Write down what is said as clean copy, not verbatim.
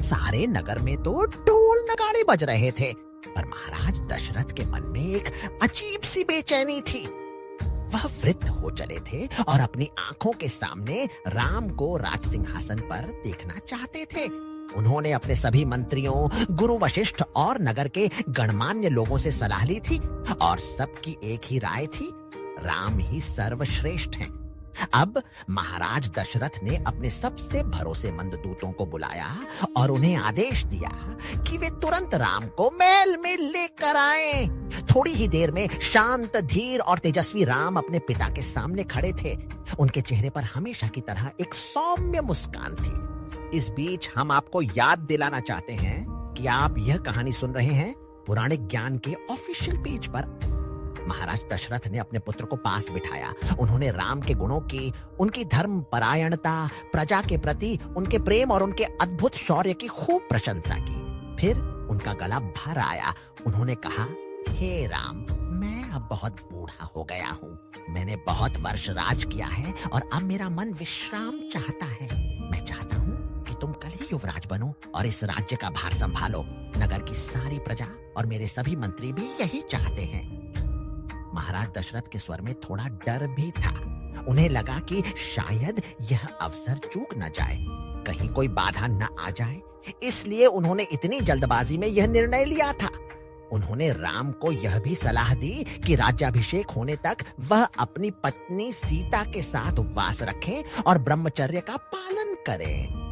सारे नगर में तो ढोल नगाड़े बज रहे थे, पर महाराज दशरथ के मन में एक अजीब सी बेचैनी थी। वह वृद्ध हो चले थे और अपनी आंखों के सामने राम को राज सिंहासन पर देखना चाहते थे। उन्होंने अपने सभी मंत्रियों, गुरु वशिष्ठ और नगर के गणमान्य लोगों से सलाह ली थी और सबकी एक ही राय थी, राम ही सर्वश्रेष्ठ हैं। अब महाराज दशरथ ने अपने सबसे भरोसेमंद दूतों को बुलाया और उन्हें आदेश दिया कि वे तुरंत राम को महल में लेकर आएं। थोड़ी ही देर में शांत, धीर और तेजस्वी राम अपने पिता के सामने खड़े थे। उनके चेहरे पर हमेशा की तरह एक सौम्य मुस्कान थी। इस बीच हम आपको याद दिलाना चाहते हैं कि आप यह कहानी सुन रहे हैं पुराणिक ज्ञान के ऑफिशियल पेज पर। महाराज दशरथ ने अपने पुत्र को पास बिठाया। उन्होंने राम के गुणों की, उनकी धर्म परायणता, प्रजा के प्रति उनके प्रेम और उनके अद्भुत शौर्य की खूब प्रशंसा की। फिर उनका गला भर आया। उन्होंने कहा, हे राम, मैं अब बहुत बूढ़ा हो गया हूँ। मैंने बहुत वर्ष राज किया है और अब मेरा मन विश्राम चाहता है। मैं चाहता हूँ कि तुम कल ही युवराज बनो और इस राज्य का भार संभालो। नगर की सारी प्रजा और मेरे सभी मंत्री भी यही चाहते हैं। महाराज दशरथ के स्वर में थोड़ा डर भी था। उन्हें लगा कि शायद यह अवसर चूक न जाए, कहीं कोई बाधा न आ जाए, इसलिए उन्होंने इतनी जल्दबाजी में यह निर्णय लिया था। उन्होंने राम को यह भी सलाह दी कि राज्याभिषेक होने तक वह अपनी पत्नी सीता के साथ उपवास रखें और ब्रह्मचर्य का पालन करें।